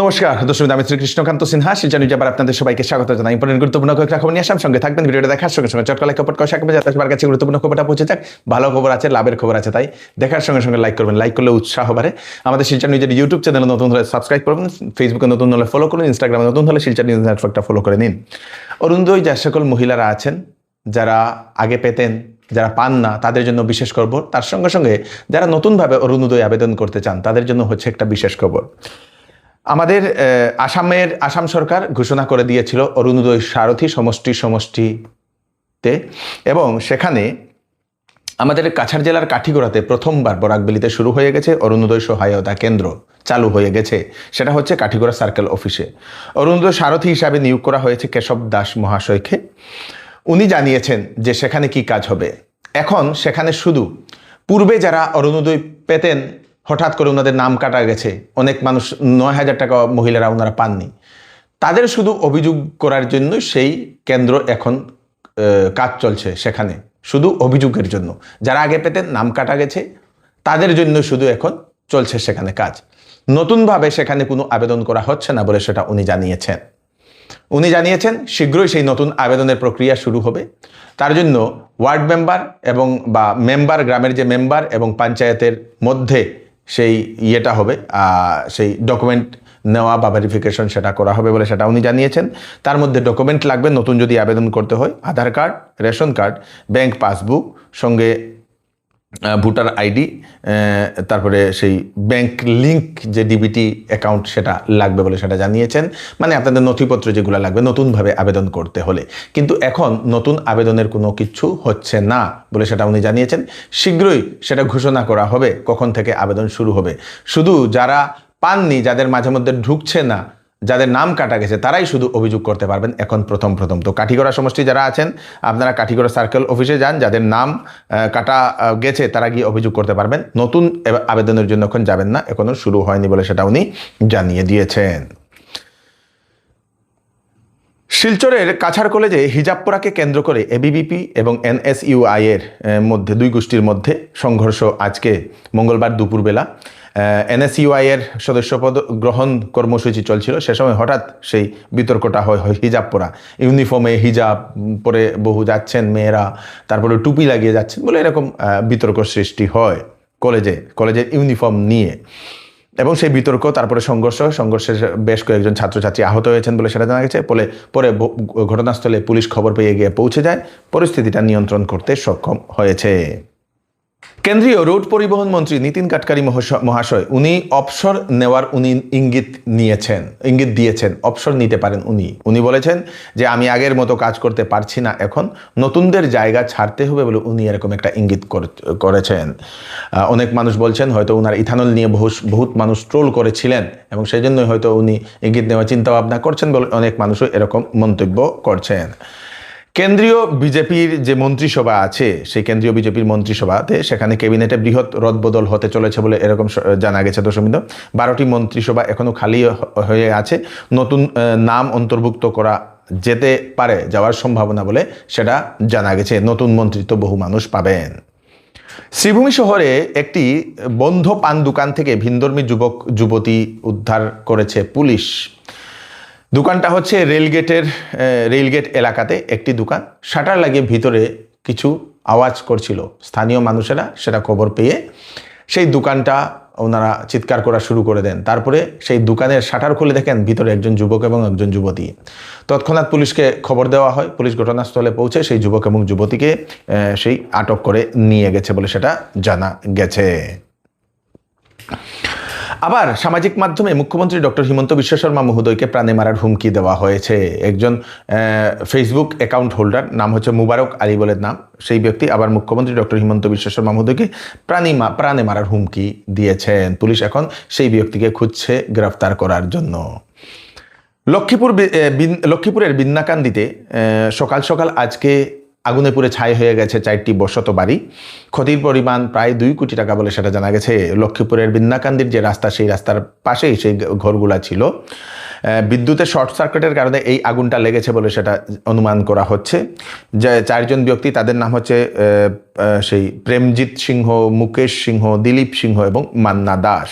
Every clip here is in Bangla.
নমস্কার দর্শক, আমি শ্রীকৃষ্ণকান্ত সিনহা। শিলচর নিউজে আবার আপনাদের সবাইকে স্বাগত জানাই। ইম্পর্টেন্ট গুরুত্বপূর্ণ কয়েকটা খবর নিয়ে আসাম, সঙ্গে থাকবেন। ভিডিওটা দেখার সঙ্গে সঙ্গে চটকা লাইক কপট কষা করবে, যাতে সবার কাছে গুরুত্বপূর্ণ খবরটা পৌঁছে যাক। ভালো খবর আছে, লাভের খবর আছে, তাই দেখার সঙ্গে সঙ্গে লাইক করবেন। লাইক করলে উৎসাহ বাড়ে। আমাদের শিলচর নিউজের ইউটিউব চ্যানেলে নতুন হলে সাবস্ক্রাইব করবেন, ফেসবুকে নতুন হলে ফলো করুন, ইনস্টাগ্রামে নতুন হলে শিলচর নিউজ নেটওয়ার্কটা ফলো করে নিন। অরুণোদয় যে সকল মহিলারা আছেন, যারা আগে পেতেন, যারা পান না, তাদের জন্য বিশেষ খবর। তার সঙ্গে সঙ্গে যারা নতুনভাবে অরুণোদয় আবেদন করতে চান, তাদের জন্য হচ্ছে একটা বিশেষ খবর। আমাদের আসাম সরকার ঘোষণা করে দিয়েছিল অরুণোদয় সারথী সমষ্টিতে, এবং সেখানে আমাদের কাছাড় জেলার কাঠিগড়াতে প্রথমবার বরাকবেলিতে শুরু হয়ে গেছে অরুণোদয় সহায়তা কেন্দ্র, চালু হয়ে গেছে। সেটা হচ্ছে কাঠিগড়া সার্কেল অফিসে। অরুণোদয় সারথী হিসাবে নিয়োগ করা হয়েছে কেশব দাস মহাশয়কে। উনি জানিয়েছেন যে সেখানে কি কাজ হবে। এখন সেখানে শুধু পূর্বে যারা অরুণোদয় পেতেন, হঠাৎ করে ওনাদের নাম কাটা গেছে, অনেক মানুষ 9,000 টাকা মহিলারা ওনারা পাননি, তাদের শুধু অভিযোগ করার জন্য সেই কেন্দ্র এখন কাজ চলছে। সেখানে শুধু অভিযোগের জন্য, যারা আগে পেতেন, নাম কাটা গেছে, তাদের জন্য শুধু এখন চলছে সেখানে কাজ। নতুনভাবে সেখানে কোনো আবেদন করা হচ্ছে না বলে সেটা উনি জানিয়েছেন। শীঘ্রই সেই নতুন আবেদনের প্রক্রিয়া শুরু হবে। তার জন্য ওয়ার্ড মেম্বার এবং মেম্বার, গ্রামের যে মেম্বার এবং পঞ্চায়েতের মধ্যে সেই ইয়েটা হবে, সেই ডকুমেন্ট নেওয়া বা ভেরিফিকেশন সেটা করা হবে বলে সেটা উনি জানিয়েছেন। তার মধ্যে ডকুমেন্ট লাগবে নতুন যদি আবেদন করতে হয়: Aadhaar card, ration card, bank passbook, সঙ্গে ভোটার আইডি, তারপরে সেই ব্যাংক লিঙ্ক যে ডিবিটি অ্যাকাউন্ট সেটা লাগবে বলে সেটা জানিয়েছেন। মানে আপনাদের নথিপত্র যেগুলো লাগবে নতুনভাবে আবেদন করতে হলে। কিন্তু এখন নতুন আবেদনের কোনো কিছু হচ্ছে না বলে সেটা উনি জানিয়েছেন। শীঘ্রই সেটা ঘোষণা করা হবে কখন থেকে আবেদন শুরু হবে। শুধু যারা পাননি, যাদের মাঝে মধ্যে ঢুকছে না, যাদের নাম কাটা গেছে, তারাই শুধু অভিযোগ করতে পারবেন এখন প্রথম। তো কাঠিগড়া সমষ্টি যারা আছেন, আপনারা কাঠিগড়া সার্কেল অফিসে যান, যাদের নাম কাটা গেছে তারা গিয়ে অভিযোগ করতে পারবেন। নতুন আবেদনের জন্য এখন যাবেন না, এখনো শুরু হয়নি বলে সেটা উনি জানিয়ে দিয়েছেন। শিলচরের কাছাড় কলেজে হিজাব পরাকে কেন্দ্র করে এবিভিপি এবং এনএসইউআই এর মধ্যে, দুই গোষ্ঠীর মধ্যে সংঘর্ষ আজকে মঙ্গলবার দুপুরবেলা। এনএসইউআই এর সদস্যপদ গ্রহণ কর্মসূচি চলছিল, সে সময় হঠাৎ সেই বিতর্কটা হয় হিজাব পরা। ইউনিফর্মে হিজাব পরে বহু যাচ্ছেন মেয়েরা, তারপরে টুপি লাগিয়ে যাচ্ছেন বলে এরকম বিতর্ক সৃষ্টি হয় কলেজের ইউনিফর্ম নিয়ে। এবং সেই বিতর্ক, তারপরে সংঘর্ষে বেশ কয়েকজন ছাত্রছাত্রী আহত হয়েছেন বলে সেটা জানা গেছে। পরে ঘটনাস্থলে পুলিশ খবর পেয়ে গিয়ে পৌঁছে যায়, পরিস্থিতিটা নিয়ন্ত্রণ করতে সক্ষম হয়েছে। কেন্দ্রীয় রোড পরিবহন মন্ত্রী নীতিন গাডকারি মহাশয় উনি অবসর নেওয়ার ইঙ্গিত দিয়েছেন। অবসর নিতে পারেন উনি বলেছেন যে আমি আগের মতো কাজ করতে পারছি না, এখন নতুনদের জায়গা ছাড়তে হবে বলে উনি এরকম একটা ইঙ্গিত করেছেন। অনেক মানুষ বলছেন হয়তো উনার ইথানল নিয়ে বহুত মানুষ ট্রোল করেছিলেন এবং সেই জন্যই হয়তো উনি ইঙ্গিত নেওয়ার চিন্তা ভাবনা করছেন বলে অনেক মানুষও এরকম মন্তব্য করছেন। কেন্দ্রীয় বিজেপির যে মন্ত্রিসভা আছে, সেই কেন্দ্রীয় বিজেপির মন্ত্রিসভাতে সেখানে ক্যাবিনেটে বৃহৎ রদবদল হতে চলেছে বলে এরকম জানা গেছে। দশমিত 12টি মন্ত্রিসভা এখনো খালি হয়ে আছে। নতুন নাম অন্তর্ভুক্ত করা যেতে পারে, যাওয়ার সম্ভাবনা বলে সেটা জানা গেছে। নতুন মন্ত্রিত্ব বহু মানুষ পাবেন। শ্রীভূমি শহরে একটি বন্ধ পান দোকান থেকে ভিনধর্মী যুবতী উদ্ধার করেছে পুলিশ। দোকানটা হচ্ছে রেলগেট এলাকাতে একটি দোকান। শাটার লাগিয়ে ভিতরে কিছু আওয়াজ করছিল। স্থানীয় মানুষেরা সেটা খবর পেয়ে সেই দোকানটা ওনারা চিৎকার করা শুরু করে দেন। তারপরে সেই দোকানের শাটার খুলে দেখেন ভিতরে একজন যুবক এবং একজন যুবতী। তৎক্ষণাৎ পুলিশকে খবর দেওয়া হয়। পুলিশ ঘটনাস্থলে পৌঁছে সেই যুবক এবং যুবতীকে সেই আটক করে নিয়ে গেছে বলে সেটা জানা গেছে। আবার সামাজিক মাধ্যমে মুখ্যমন্ত্রী ডক্টর হিমন্ত বিশ্ব শর্মা মহোদয়কে প্রাণে মারার হুমকি দেওয়া হয়েছে। একজন ফেসবুক অ্যাকাউন্ট হোল্ডার, নাম হচ্ছে মুবারক আলী বলে নাম, সেই ব্যক্তি আবার মুখ্যমন্ত্রী ডক্টর হিমন্ত বিশ্ব শর্মা মহোদয়কে প্রাণে মারার হুমকি দিয়েছেন। পুলিশ এখন সেই ব্যক্তিকে খুঁজছে গ্রেফতার করার জন্য। লক্ষ্মীপুরের বিন্নাকান্দিতে সকাল সকাল আজকে আগুনে পুড়ে ছাই হয়ে গেছে 4টি বসত বাড়ি। ক্ষতির পরিমাণ প্রায় 2 কোটি টাকা বলে সেটা জানা গেছে। লক্ষ্মীপুরের বিন্নাকান্দির যে রাস্তা, সেই রাস্তার পাশেই সেই ঘরগুলা ছিল। বিদ্যুতের শর্ট সার্কিটের কারণে এই আগুনটা লেগেছে বলে সেটা অনুমান করা হচ্ছে। যে 4 জন ব্যক্তি, তাদের নাম হচ্ছে সেই প্রেমজিৎ সিংহ, মুকেশ সিংহ, দিলীপ সিংহ এবং মান্না দাস।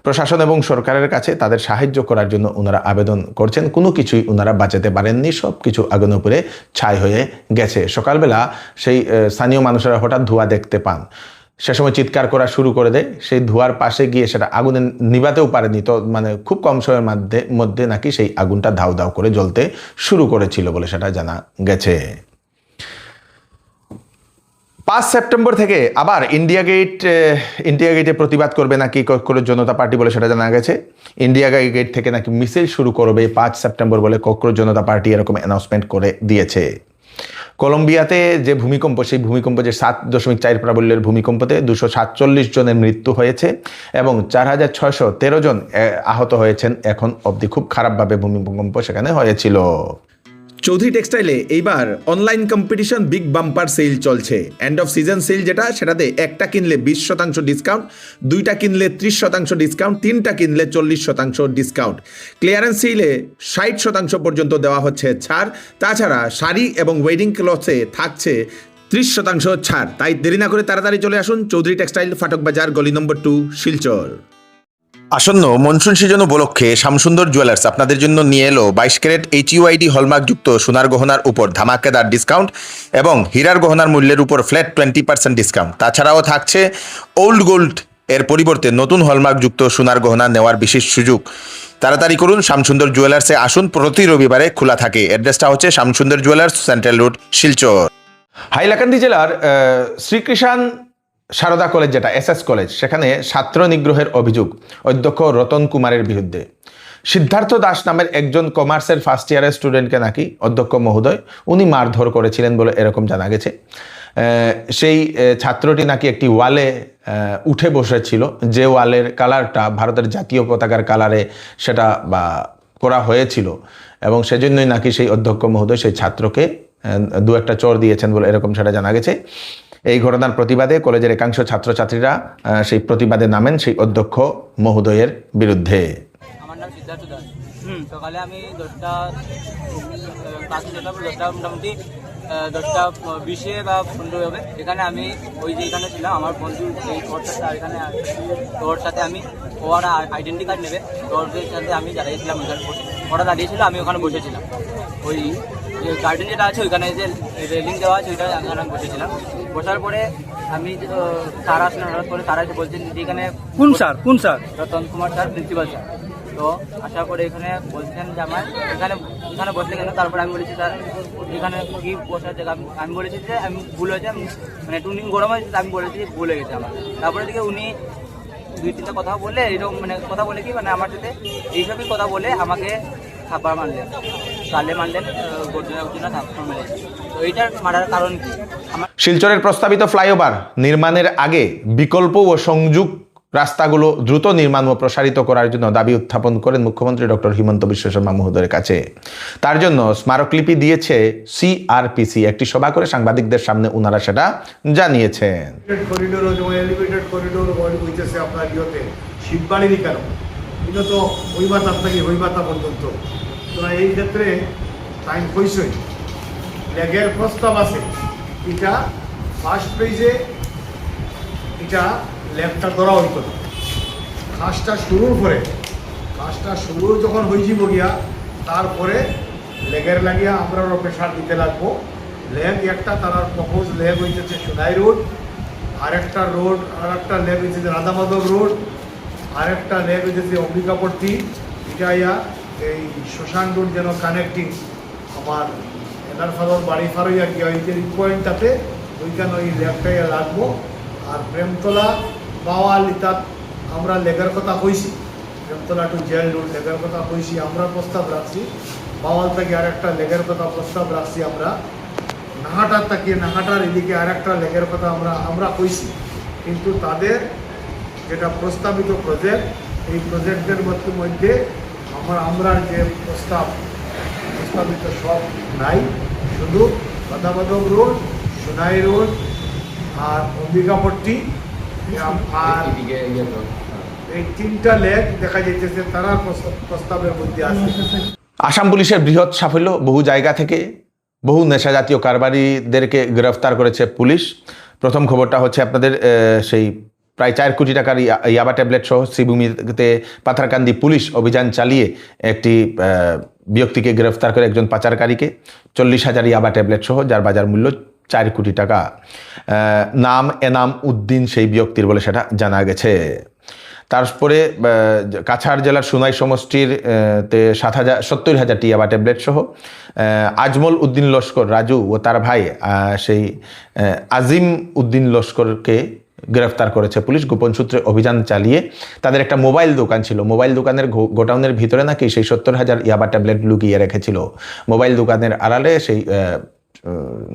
প্রশাসন এবং সরকারের কাছে তাদের সাহায্য করার জন্য ওনারা আবেদন করছেন। কোনো কিছুই ওনারা বাঁচাতে পারেননি, সব কিছু আগুনের উপরে ছাই হয়ে গেছে। সকালবেলা সেই স্থানীয় মানুষেরা হঠাৎ ধোঁয়া দেখতে পান, সে সময় চিৎকার করা শুরু করে দেয়। সেই ধোঁয়ার পাশে গিয়ে সেটা আগুনে নিভাতেও পারেনি, তো মানে খুব কম সময়ের মধ্যে নাকি সেই আগুনটা ধাউ ধাউ করে জ্বলতে শুরু করেছিল বলে সেটা জানা গেছে। 5 সেপ্টেম্বর থেকে আবার ইন্ডিয়া গেটে প্রতিবাদ করবে নাকি কক্রোচ জনতা পার্টি বলে সেটা জানা গেছে। ইন্ডিয়া গেট থেকে নাকি মিছিল শুরু করবে 5 সেপ্টেম্বর বলে কক্রোচ জনতা পার্টি এরকম অ্যানাউন্সমেন্ট করে দিয়েছে। কলম্বিয়াতে যে ভূমিকম্প, সেই ভূমিকম্প যে 7.4 প্রাবল্যের ভূমিকম্পতে 247 জনের মৃত্যু হয়েছে এবং 4613 জন আহত হয়েছেন এখন অবধি। খুব খারাপভাবে ভূমিকম্প সেখানে হয়েছিল। চৌধুরী টেক্সটাইলে এইবার online competition big bumper sale চলছে। এন্ড অফ সিজন সেল সেটাতে একটা কিনলে 20% ডিসকাউন্ট, 2টা কিনলে 30% ডিসকাউন্ট, 3টা কিনলে 40% ডিসকাউন্ট। ক্লিয়ারেন্স সেলে 60% পর্যন্ত দেওয়া হচ্ছে ছাড়। তাছাড়া শাড়ি এবং ওয়েডিং ক্লথে থাকছে 30% ছাড়। তাই দেরি না করে তাড়াতাড়ি চলে আসুন চৌধুরী টেক্সটাইল, ফাটক বাজার, গলি নম্বর 2, শিলচর। আসন্ন মনসুন সিজন উপলক্ষে শ্যামসুন্দর জুয়েলার্স আপনাদের জন্য নিয়ে এলো 22 ক্যারেট HUID হলমার্কযুক্ত সোনার গহনার উপর ধামাকেদার ডিসকাউন্ট এবং হীরার গহনার মূল্যের উপর ফ্ল্যাট 20% ডিসকাউন্ট। তাছাড়াও থাকছে ওল্ড গোল্ড এর পরিবর্তে নতুন হলমার্কযুক্ত সোনার গহনা নেওয়ার বিশেষ সুযোগ। তাড়াতাড়ি করুন, শ্যামসুন্দর জুয়েলার্সে আসুন, প্রতি রবিবারে খোলা থাকে। অ্যাড্রেসটা হচ্ছে Shyamsundar jewellers, central road, Silchar. Hailakandi জেলার শ্রীকৃষ্ণ সারদা কলেজ, যেটা SS কলেজ, সেখানে ছাত্র নিগ্রহের অভিযোগ অধ্যক্ষ রতন কুমারের বিরুদ্ধে। সিদ্ধার্থ দাস নামের একজন কমার্সের ফার্স্ট ইয়ারের স্টুডেন্টকে নাকি অধ্যক্ষ মহোদয় উনি মারধর করেছিলেন বলে এরকম জানা গেছে। সেই ছাত্রটি নাকি একটি ওয়ালে উঠে বসেছিল, যে ওয়ালের কালারটা ভারতের জাতীয় পতাকার কালারে সেটা করা হয়েছিল এবং সেজন্যই নাকি সেই অধ্যক্ষ মহোদয় সেই ছাত্রকে 2-একটা চড় দিয়েছেন বলে এরকম সেটা জানা গেছে। এই ঘটনার প্রতিবাদে কলেজের একাংশ ছাত্রছাত্রীরা সেই প্রতিবাদে নামেন সেই অধ্যক্ষ মহোদয়ের বিরুদ্ধে। আমার নাম সিদ্ধার্থ দাস। সকালে আমি 10টা ক্লাসে যেতাম, 10টা মোটামুটি 10:20 বা 15 হবে। এখানে আমি ওই যে এখানে ছিলাম, আমার বন্ধু এই ওর সাথে এখানে ওর সাথে আমি ওর আইডেন্টি কার্ড নেবে, ওদের সাথে আমি দাঁড়িয়েছিলাম ওইখানে, ওরা দাঁড়িয়েছিল, আমি ওখানে বসেছিলাম। ওই গার্ডেন যেটা আছে ওইখানে যে রেলিং দেওয়া আছে ওইটা আমি বসেছিলাম। বসার পরে আমি স্যার আসলেন, হঠাৎ করে তারা এসে বলছেন যে এখানে কোন sir? Ratan Kumar sir, principal sir. তো আসার পরে এখানে বলছেন যে আমার এখানে বসলে কেন? তারপরে আমি বলেছি স্যার এখানে কি বসার জায়গা, আমি বলেছি যে আমি ভুল হয়েছে, আমি মানে টুনিং গরম হয়েছে, আমি বলেছি ভুল হয়ে গেছে আমার। তারপরে দিকে উনি 2-3টা কথা বলে, এরকম মানে কথা বলে কি মানে আমার সাথে এইসবই কথা বলে আমাকে থাপ্পড় মারলেন, গালে মারলেন, গর্জনা থাপ্পড় মেরেছে। তো এইটার মারার কারণ কি? শিলচরের প্রস্তাবিত ফ্লাইওভার নির্মাণের আগে বিকল্প ও সংযোগ রাস্তাগুলো দ্রুত নির্মাণ ও প্রসারিত করার জন্য দাবি উত্থাপন করেন মুখ্যমন্ত্রী ডক্টর হিমন্ত বিশ্ব শর্মা মহোদয়ের কাছে। তার জন্য স্মারকলিপি দিয়েছে CRPC। একটি সভা করে সাংবাদিকদের সামনে ওনারা সেটা জানিয়েছেন। করিডোর যেমন এলিভেটেড করিডোর হইতেছে আপনার ইয়েতে শিববাড়িরই কেন, এটা তো ওই বাতার থেকে ওই বাতা পর্যন্ত। তোরা এই ক্ষেত্রে টাইম হইসই লেগের প্রস্তাব আছে, এটা ফার্স্ট পেজে এটা ল্যাবটা ধরা হইত না। কাজটা শুরুর পরে কাজটা শুরু যখন হয়েছি বগিয়া তারপরে লেগের লাগিয়া আমরা প্রেশার দিতে লাগবো। লেগ একটা তার প্রপোজ লেগ হইতেছে সোনাই রোড, আরেকটা লেগ হইতেছে রাধামাধব রোড, আরেকটা লেগ হইতেছে অম্বিকাপট্টি। এটা এই শ্মশান রোড যেন কানেক্টিং আমার এনার ফাদর বাড়ি ফারইয়া গিয়া ওই যে পয়েন্টটাতে ওইখানে ওই লেগটাই লাগবো। আর প্রেমতলা বাওয়াল ইতাত আমরা লেগার কথা কইছি, প্রেমতলা টু জেল রোড লেগার কথা কইছি, আমরা প্রস্তাব রাখছি। বাওয়াল থেকে আরেকটা লেগের কথা প্রস্তাব রাখছি আমরা। নাহাটার থেকে নাহাটার এদিকে আরেকটা লেগের কথা আমরা কইছি। কিন্তু তাদের যেটা প্রস্তাবিত প্রজেক্ট, এই প্রজেক্টের মধ্যে আমরা যে প্রস্তাবিত সব নাই, শুধু রাধামাধব রোড, সোনাই রোড আর অম্বিকাপট্টি আর এই 3টা লেখ দেখা যাইতেছে তারা প্রস্তাবের মধ্যে আছে। আসাম পুলিশের বৃহৎ সাফল্য, বহু জায়গা থেকে বহু নেশা জাতীয় কারবারিদেরকে গ্রেফতার করেছে পুলিশ। প্রথম খবরটা হচ্ছে আপনাদের সেই প্রায় 4 কোটি টাকার ইয়াবা ট্যাবলেট সহ শ্রীভূমিতে পাথারকান্দি পুলিশ অভিযান চালিয়ে একটি ব্যক্তিকে গ্রেফতার করে, একজন পাচারকারীকে 40,000 ইয়াবা ট্যাবলেট সহ, যার বাজার মূল্য 4 কোটি টাকা। নাম এনাম উদ্দিন সেই ব্যক্তির বলে সেটা জানা গেছে। তারপরে কাছাড় জেলার সুনাই সমষ্টির 70,000টি ইয়াবা ট্যাবলেট সহ আজমল উদ্দিন লস্কর রাজু ও তার ভাই সেই আজিম উদ্দিন লস্করকে গ্রেফতার করেছে পুলিশ। গোপন সূত্রে অভিযান চালিয়ে তাদের একটা মোবাইল দোকান ছিল, মোবাইল দোকানের গোডাউনের ভিতরে নাকি সেই 70,000 ইয়াবা ট্যাবলেট লুকিয়ে রেখেছিল। মোবাইল দোকানের আড়ালে সেই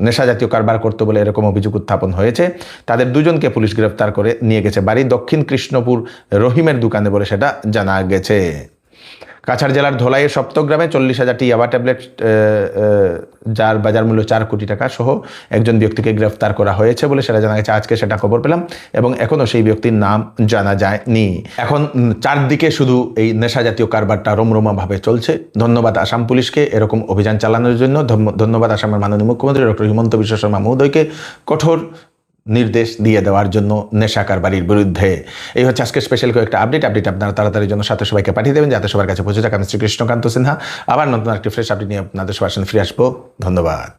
নেশা জাতীয় কারবার করতে বলে এরকম অভিযোগ উত্থাপন হয়েছে। তাদের দুজনকে পুলিশ গ্রেফতার করে নিয়ে গেছে। বাড়ি দক্ষিণ কৃষ্ণপুর রহিমের দোকানে বলে সেটা জানা গেছে। কাছাড় জেলার ধলাইয়ের সপ্তগ্রামে 40,000টি ইয়াবা ট্যাবলেট যার বাজার মূল্য 4 কোটি টাকা সহ একজন ব্যক্তিকে গ্রেফতার করা হয়েছে বলে সেটা জানা গেছে। আজকে সেটা খবর পেলাম এবং এখনও সেই ব্যক্তির নাম জানা যায়নি। এখন চারদিকে শুধু এই নেশা জাতীয় কারবারটা রমরমাভাবে চলছে। ধন্যবাদ আসাম পুলিশকে এরকম অভিযান চালানোর জন্য। ধন্যবাদ আসামের মাননীয় মুখ্যমন্ত্রী ডক্টর হিমন্ত বিশ্ব শর্মা মহোদয়কে কঠোর নির্দেশ দিয়ে দেওয়ার জন্য নেশা কারবারির বিরুদ্ধে। এই হচ্ছে আজকে স্পেশাল কয়েকটা আপডেট আপনারা তাড়াতাড়ির জন্য সাথে সবাইকে পাঠিয়ে দেবেন যাতে সবার কাছে পৌঁছে যাক। আমি শ্রী কৃষ্ণকান্ত সিনহা আবার নতুন একটি ফ্রেশ আপডেট নিয়ে আপনাদের সবার সামনে ফিরে আসবো। ধন্যবাদ।